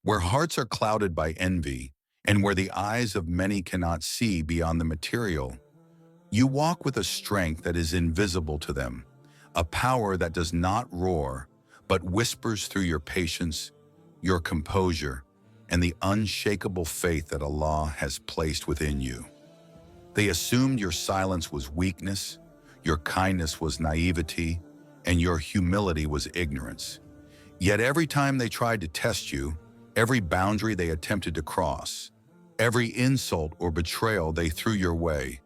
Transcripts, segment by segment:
Where hearts are clouded by envy, and where the eyes of many cannot see beyond the material, you walk with a strength that is invisible to them, a power that does not roar, but whispers through your patience, your composure, and the unshakable faith that Allah has placed within you. They assumed your silence was weakness, your kindness was naivety, and your humility was ignorance. Yet every time they tried to test you, every boundary they attempted to cross, every insult or betrayal they threw your way,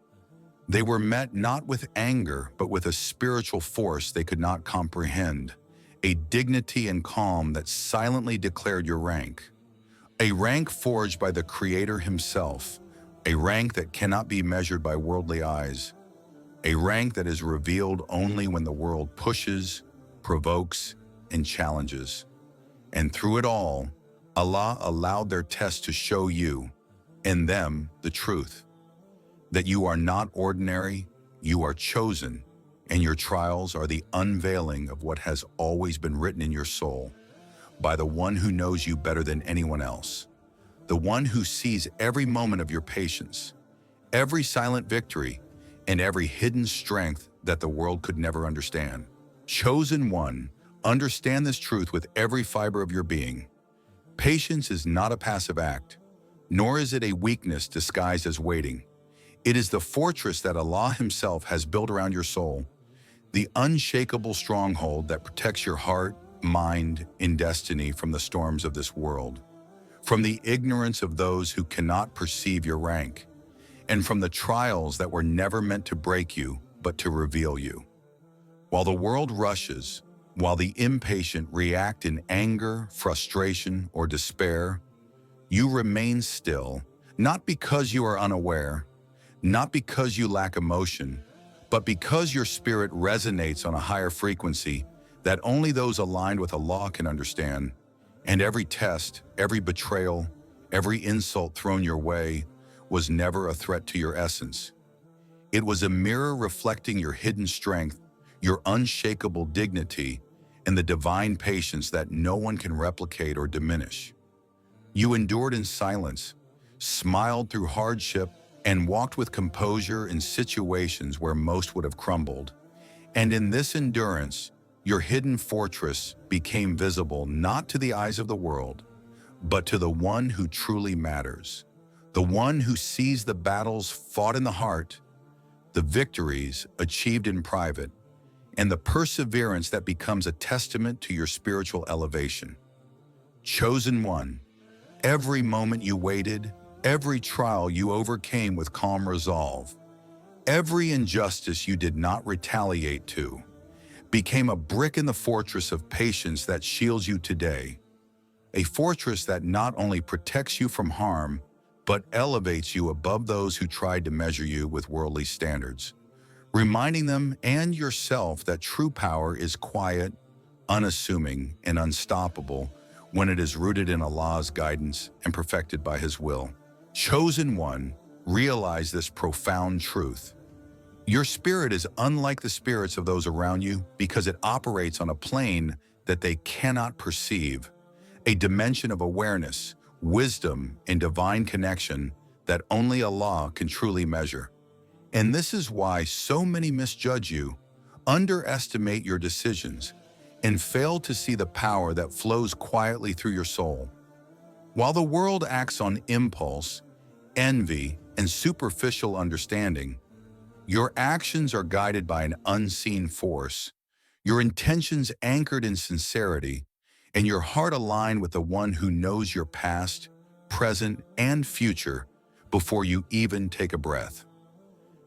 they were met not with anger, but with a spiritual force they could not comprehend, a dignity and calm that silently declared your rank, a rank forged by the Creator Himself, a rank that cannot be measured by worldly eyes, a rank that is revealed only when the world pushes, provokes, and challenges. And through it all, Allah allowed their test to show you, in them, the truth, that you are not ordinary, you are chosen, and your trials are the unveiling of what has always been written in your soul by the one who knows you better than anyone else, the one who sees every moment of your patience, every silent victory, and every hidden strength that the world could never understand. Chosen one, understand this truth with every fiber of your being. Patience is not a passive act, nor is it a weakness disguised as waiting. It is the fortress that Allah Himself has built around your soul, the unshakable stronghold that protects your heart, mind, and destiny from the storms of this world, from the ignorance of those who cannot perceive your rank, and from the trials that were never meant to break you, but to reveal you. While the world rushes, while the impatient react in anger, frustration, or despair, you remain still, not because you are unaware, not because you lack emotion, but because your spirit resonates on a higher frequency that only those aligned with Allah can understand. And every test, every betrayal, every insult thrown your way was never a threat to your essence. It was a mirror reflecting your hidden strength, your unshakable dignity, and the divine patience that no one can replicate or diminish. You endured in silence, smiled through hardship, and walked with composure in situations where most would have crumbled. And in this endurance, your hidden fortress became visible not to the eyes of the world, but to the one who truly matters, the one who sees the battles fought in the heart, the victories achieved in private, and the perseverance that becomes a testament to your spiritual elevation. Chosen one, every moment you waited, every trial you overcame with calm resolve, every injustice you did not retaliate to, became a brick in the fortress of patience that shields you today, a fortress that not only protects you from harm, but elevates you above those who tried to measure you with worldly standards, reminding them and yourself that true power is quiet, unassuming, and unstoppable when it is rooted in Allah's guidance and perfected by His will. Chosen one, realize this profound truth. Your spirit is unlike the spirits of those around you because it operates on a plane that they cannot perceive, a dimension of awareness, wisdom, and divine connection that only Allah can truly measure. And this is why so many misjudge you, underestimate your decisions, and fail to see the power that flows quietly through your soul. While the world acts on impulse, envy, and superficial understanding, your actions are guided by an unseen force, your intentions anchored in sincerity, and your heart aligned with the one who knows your past, present, and future before you even take a breath.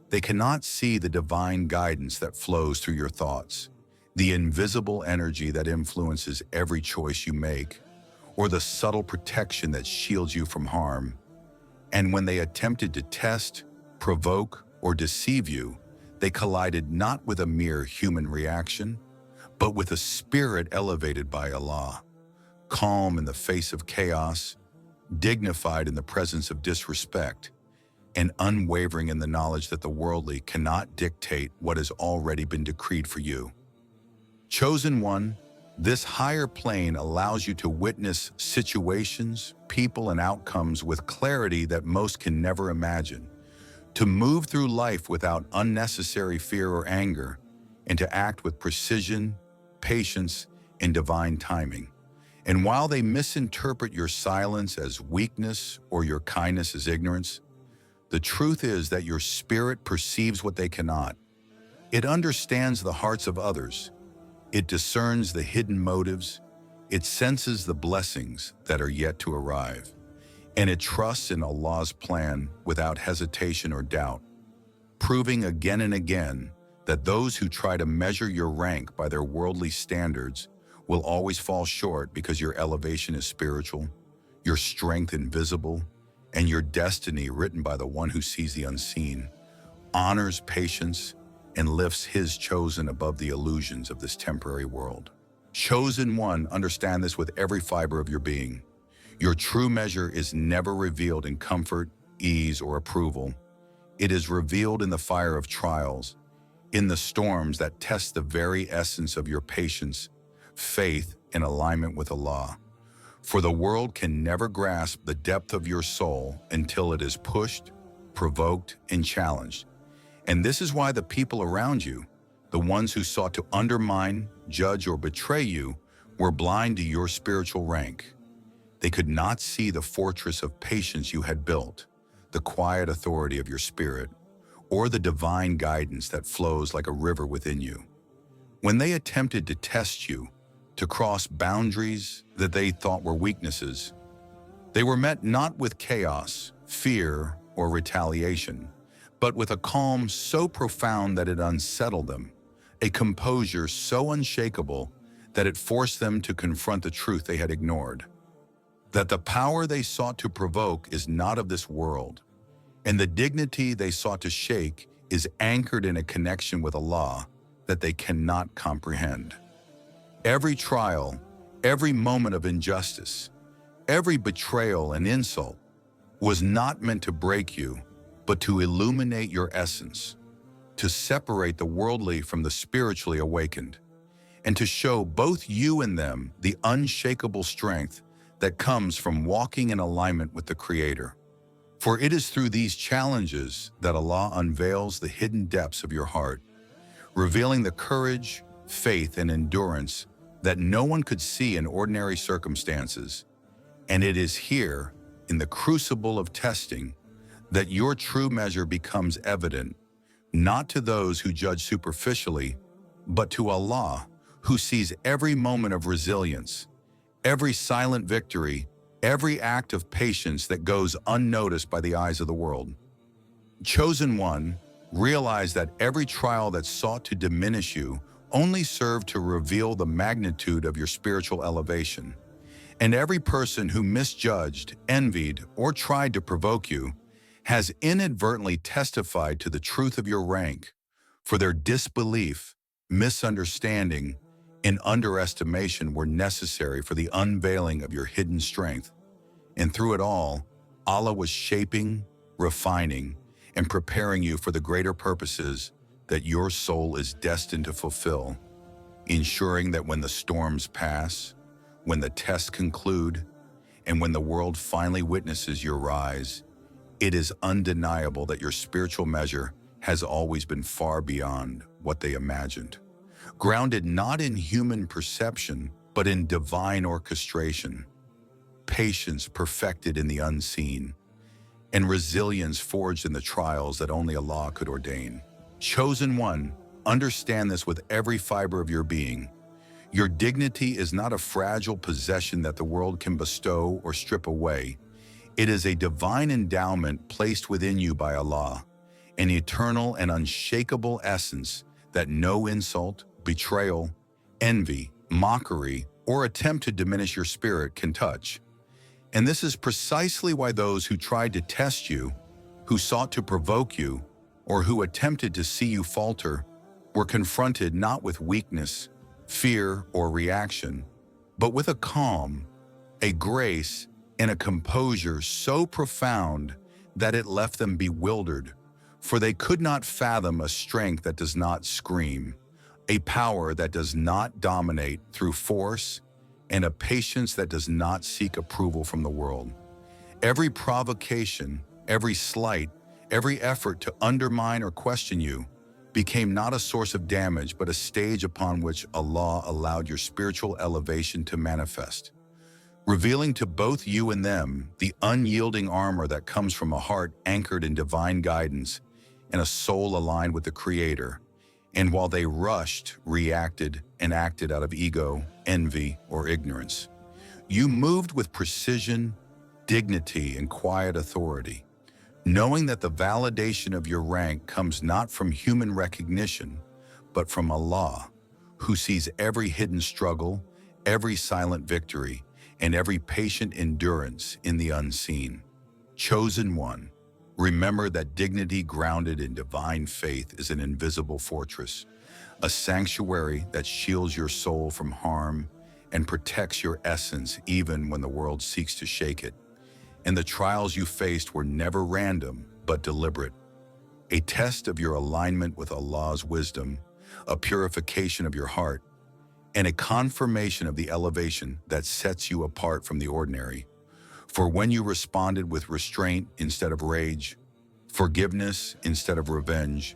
They cannot see the divine guidance that flows through your thoughts, the invisible energy that influences every choice you make, or the subtle protection that shields you from harm. And when they attempted to test, provoke, or deceive you, they collided not with a mere human reaction, but with a spirit elevated by Allah, calm in the face of chaos, dignified in the presence of disrespect, and unwavering in the knowledge that the worldly cannot dictate what has already been decreed for you. Chosen one, This higher plane allows you to witness situations, people, and outcomes with clarity that most can never imagine, to move through life without unnecessary fear or anger, and to act with precision, patience, and divine timing. And while they misinterpret your silence as weakness or your kindness as ignorance, the truth is that your spirit perceives what they cannot. It understands the hearts of others. It discerns the hidden motives. It senses the blessings that are yet to arrive. And it trusts in Allah's plan without hesitation or doubt, proving again and again that those who try to measure your rank by their worldly standards will always fall short, because your elevation is spiritual, your strength invisible, and your destiny written by the one who sees the unseen, honors patience, and lifts his chosen above the illusions of this temporary world. Chosen one, understand this with every fiber of your being. Your true measure is never revealed in comfort, ease, or approval. It is revealed in the fire of trials, in the storms that test the very essence of your patience, faith, and alignment with Allah. For the world can never grasp the depth of your soul until it is pushed, provoked, and challenged. And this is why the people around you, the ones who sought to undermine, judge, or betray you, were blind to your spiritual rank. They could not see the fortress of patience you had built, the quiet authority of your spirit, or the divine guidance that flows like a river within you. When they attempted to test you, to cross boundaries that they thought were weaknesses, they were met not with chaos, fear, or retaliation, but with a calm so profound that it unsettled them, a composure so unshakable that it forced them to confront the truth they had ignored, that the power they sought to provoke is not of this world, and the dignity they sought to shake is anchored in a connection with Allah that they cannot comprehend. Every trial, every moment of injustice, every betrayal and insult was not meant to break you, but to illuminate your essence, to separate the worldly from the spiritually awakened, and to show both you and them the unshakable strength that comes from walking in alignment with the Creator. For it is through these challenges that Allah unveils the hidden depths of your heart, revealing the courage, faith, and endurance that no one could see in ordinary circumstances. And it is here, in the crucible of testing, that your true measure becomes evident, not to those who judge superficially, but to Allah, who sees every moment of resilience, every silent victory, every act of patience that goes unnoticed by the eyes of the world. Chosen one, realize that every trial that sought to diminish you only served to reveal the magnitude of your spiritual elevation. And every person who misjudged, envied, or tried to provoke you has inadvertently testified to the truth of your rank, for their disbelief, misunderstanding, and underestimation were necessary for the unveiling of your hidden strength. And through it all, Allah was shaping, refining, and preparing you for the greater purposes that your soul is destined to fulfill, ensuring that when the storms pass, when the tests conclude, and when the world finally witnesses your rise, it is undeniable that your spiritual measure has always been far beyond what they imagined, grounded not in human perception, but in divine orchestration, patience perfected in the unseen, and resilience forged in the trials that only Allah could ordain. Chosen one, understand this with every fiber of your being. Your dignity is not a fragile possession that the world can bestow or strip away. It is a divine endowment placed within you by Allah, an eternal and unshakable essence that no insult, betrayal, envy, mockery, or attempt to diminish your spirit can touch. And this is precisely why those who tried to test you, who sought to provoke you, or who attempted to see you falter, were confronted not with weakness, fear, or reaction, but with a calm, a grace, and a composure so profound that it left them bewildered, for they could not fathom a strength that does not scream, a power that does not dominate through force, and a patience that does not seek approval from the world. Every provocation, every slight, every effort to undermine or question you became not a source of damage, but a stage upon which Allah allowed your spiritual elevation to manifest, revealing to both you and them the unyielding armor that comes from a heart anchored in divine guidance and a soul aligned with the Creator. And while they rushed, reacted, and acted out of ego, envy, or ignorance, you moved with precision, dignity, and quiet authority, knowing that the validation of your rank comes not from human recognition, but from Allah, who sees every hidden struggle, every silent victory, and every patient endurance in the unseen. Chosen one, remember that dignity grounded in divine faith is an invisible fortress, a sanctuary that shields your soul from harm and protects your essence even when the world seeks to shake it. And the trials you faced were never random, but deliberate. A test of your alignment with Allah's wisdom, a purification of your heart, and a confirmation of the elevation that sets you apart from the ordinary. For when you responded with restraint instead of rage, forgiveness instead of revenge,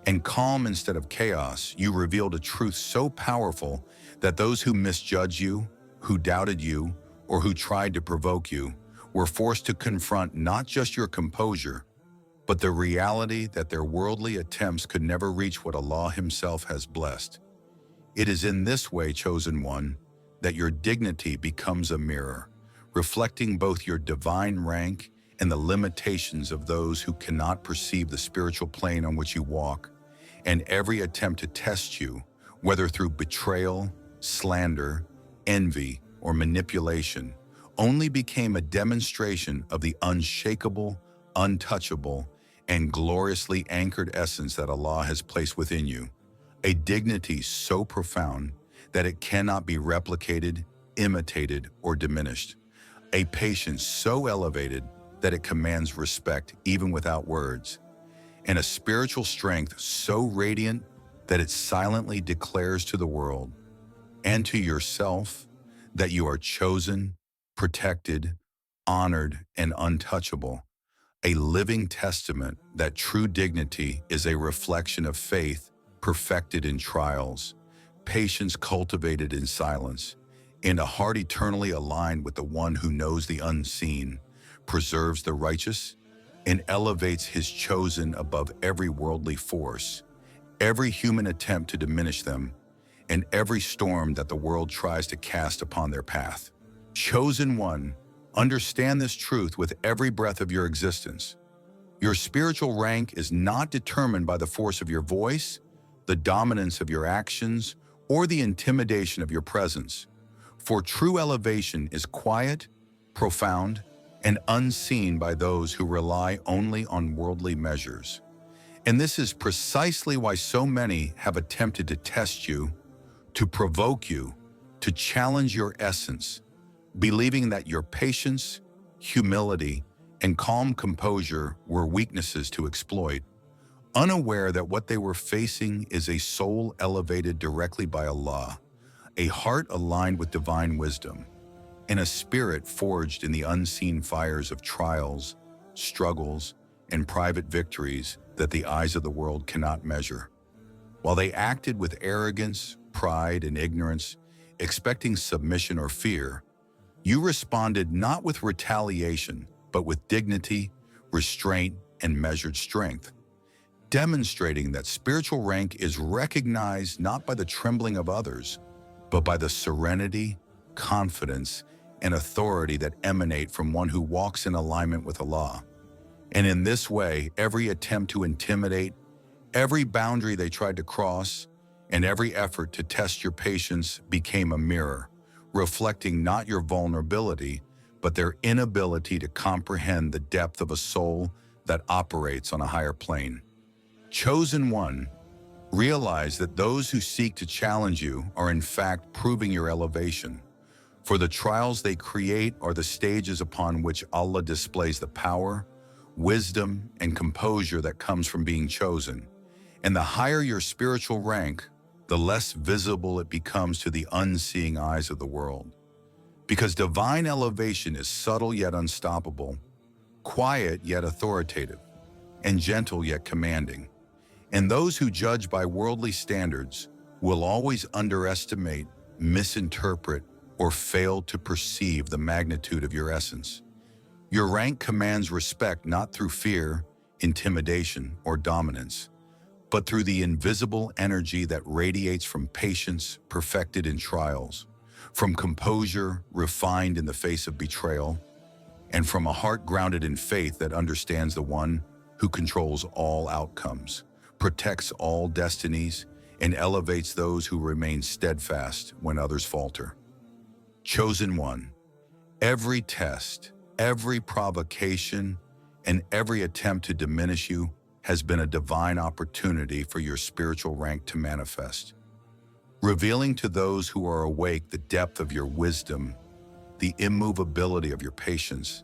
and calm instead of chaos, you revealed a truth so powerful that those who misjudged you, who doubted you, or who tried to provoke you, were forced to confront not just your composure, but the reality that their worldly attempts could never reach what Allah Himself has blessed. It is in this way, chosen one, that your dignity becomes a mirror, reflecting both your divine rank and the limitations of those who cannot perceive the spiritual plane on which you walk, and every attempt to test you, whether through betrayal, slander, envy, or manipulation, only became a demonstration of the unshakable, untouchable, and gloriously anchored essence that Allah has placed within you, a dignity so profound that it cannot be replicated, imitated, or diminished, a patience so elevated that it commands respect even without words, and a spiritual strength so radiant that it silently declares to the world and to yourself that you are chosen, protected, honored, and untouchable, a living testament that true dignity is a reflection of faith perfected in trials, patience cultivated in silence, and a heart eternally aligned with the one who knows the unseen, preserves the righteous, and elevates his chosen above every worldly force, every human attempt to diminish them, and every storm that the world tries to cast upon their path. Chosen one, understand this truth with every breath of your existence. Your spiritual rank is not determined by the force of your voice, the dominance of your actions, or the intimidation of your presence. For true elevation is quiet, profound, and unseen by those who rely only on worldly measures. And this is precisely why so many have attempted to test you, to provoke you, to challenge your essence, believing that your patience, humility, and calm composure were weaknesses to exploit, unaware that what they were facing is a soul elevated directly by Allah, a heart aligned with divine wisdom, and a spirit forged in the unseen fires of trials, struggles, and private victories that the eyes of the world cannot measure. While they acted with arrogance, pride, and ignorance, expecting submission or fear, you responded not with retaliation, but with dignity, restraint, and measured strength, demonstrating that spiritual rank is recognized not by the trembling of others, but by the serenity, confidence, and authority that emanate from one who walks in alignment with Allah. And in this way, every attempt to intimidate, every boundary they tried to cross, and every effort to test your patience became a mirror, reflecting not your vulnerability, but their inability to comprehend the depth of a soul that operates on a higher plane. Chosen one, realize that those who seek to challenge you are in fact proving your elevation, for the trials they create are the stages upon which Allah displays the power, wisdom, and composure that comes from being chosen. And the higher your spiritual rank, the less visible it becomes to the unseeing eyes of the world. Because divine elevation is subtle yet unstoppable, quiet yet authoritative, and gentle yet commanding. And those who judge by worldly standards will always underestimate, misinterpret, or fail to perceive the magnitude of your essence. Your rank commands respect not through fear, intimidation, or dominance, but through the invisible energy that radiates from patience perfected in trials, from composure refined in the face of betrayal, and from a heart grounded in faith that understands the one who controls all outcomes, protects all destinies, and elevates those who remain steadfast when others falter. Chosen one, every test, every provocation, and every attempt to diminish you has been a divine opportunity for your spiritual rank to manifest, revealing to those who are awake the depth of your wisdom, the immovability of your patience,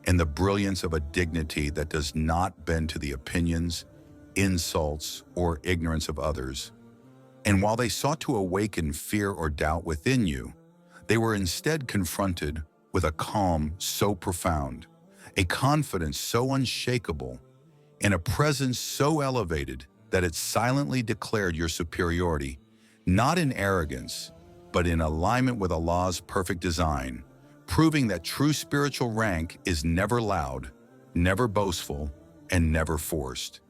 and the brilliance of a dignity that does not bend to the opinions, insults, or ignorance of others. And while they sought to awaken fear or doubt within you, they were instead confronted with a calm so profound, a confidence so unshakable, and a presence so elevated that it silently declared your superiority, not in arrogance, but in alignment with Allah's perfect design, proving that true spiritual rank is never loud, never boastful, and never forced.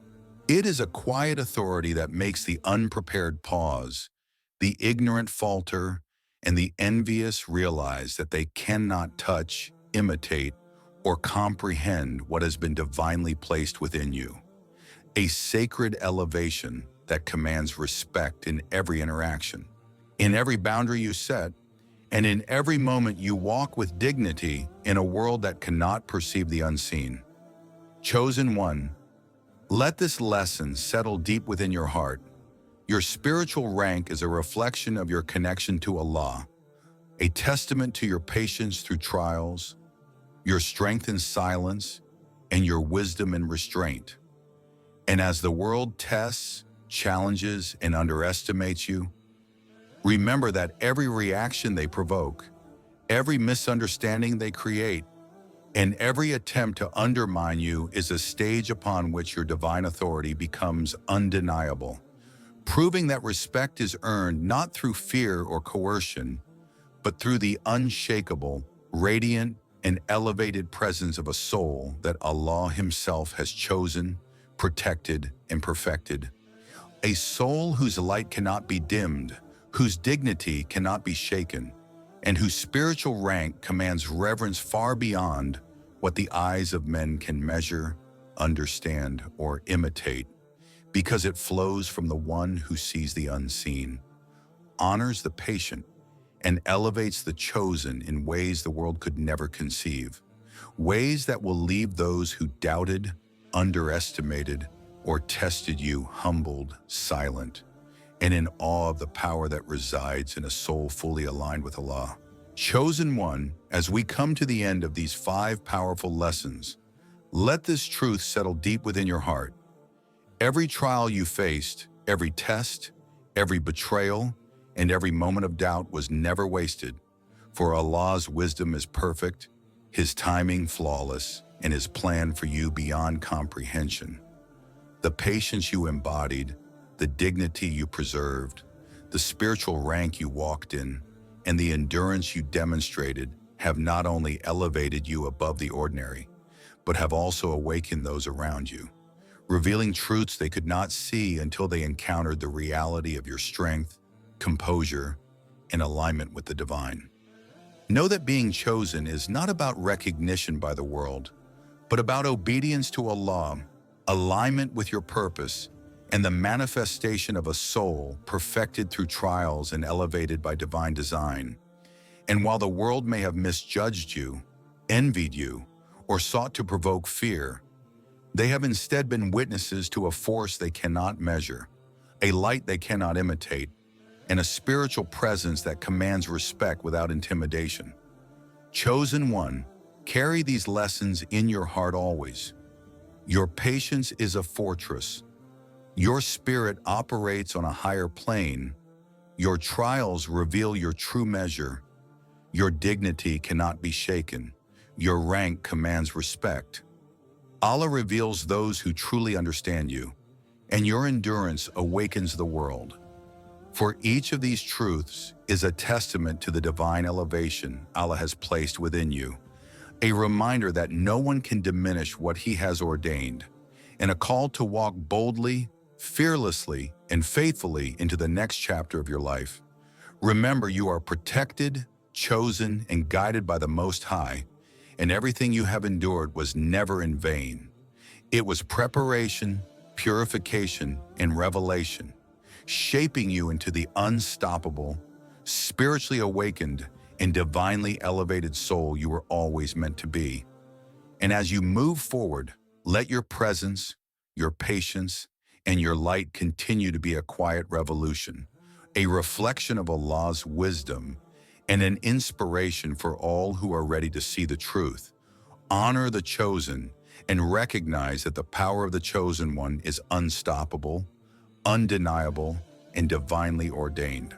It is a quiet authority that makes the unprepared pause, the ignorant falter, and the envious realize that they cannot touch, imitate, or comprehend what has been divinely placed within you. A sacred elevation that commands respect in every interaction, in every boundary you set, and in every moment you walk with dignity in a world that cannot perceive the unseen. Chosen one, let this lesson settle deep within your heart. Your spiritual rank is a reflection of your connection to Allah, a testament to your patience through trials, your strength in silence, and your wisdom in restraint. And as the world tests, challenges, and underestimates you, remember that every reaction they provoke, every misunderstanding they create, and every attempt to undermine you is a stage upon which your divine authority becomes undeniable, proving that respect is earned not through fear or coercion, but through the unshakable, radiant, and elevated presence of a soul that Allah Himself has chosen, protected, and perfected. A soul whose light cannot be dimmed, whose dignity cannot be shaken, and whose spiritual rank commands reverence far beyond what the eyes of men can measure, understand, or imitate, because it flows from the one who sees the unseen, honors the patient, and elevates the chosen in ways the world could never conceive, ways that will leave those who doubted, underestimated, or tested you humbled, silent, and in awe of the power that resides in a soul fully aligned with Allah. Chosen one, as we come to the end of these 5 powerful lessons, let this truth settle deep within your heart. Every trial you faced, every test, every betrayal, and every moment of doubt was never wasted, for Allah's wisdom is perfect, His timing flawless, and His plan for you beyond comprehension. The patience you embodied, the dignity you preserved, the spiritual rank you walked in, and the endurance you demonstrated have not only elevated you above the ordinary, but have also awakened those around you, revealing truths they could not see until they encountered the reality of your strength, composure, and alignment with the divine. Know that being chosen is not about recognition by the world, but about obedience to Allah, alignment with your purpose, and the manifestation of a soul perfected through trials and elevated by divine design. And while the world may have misjudged you, envied you, or sought to provoke fear, they have instead been witnesses to a force they cannot measure, a light they cannot imitate, and a spiritual presence that commands respect without intimidation. Chosen one, carry these lessons in your heart always. Your patience is a fortress. Your spirit operates on a higher plane, Your trials reveal your true measure. Your dignity cannot be shaken. Your rank commands respect. Allah reveals those who truly understand you, and your endurance awakens the world. For each of these truths is a testament to the divine elevation Allah has placed within you, a reminder that no one can diminish what He has ordained, and a call to walk boldly, fearlessly, and faithfully into the next chapter of your life. Remember, you are protected, chosen, and guided by the Most High, and everything you have endured was never in vain. It was preparation, purification, and revelation, shaping you into the unstoppable, spiritually awakened, and divinely elevated soul you were always meant to be. And as you move forward, let your presence, your patience, and your light continue to be a quiet revolution, a reflection of Allah's wisdom, and an inspiration for all who are ready to see the truth. Honor the chosen and recognize that the power of the chosen one is unstoppable, undeniable, and divinely ordained.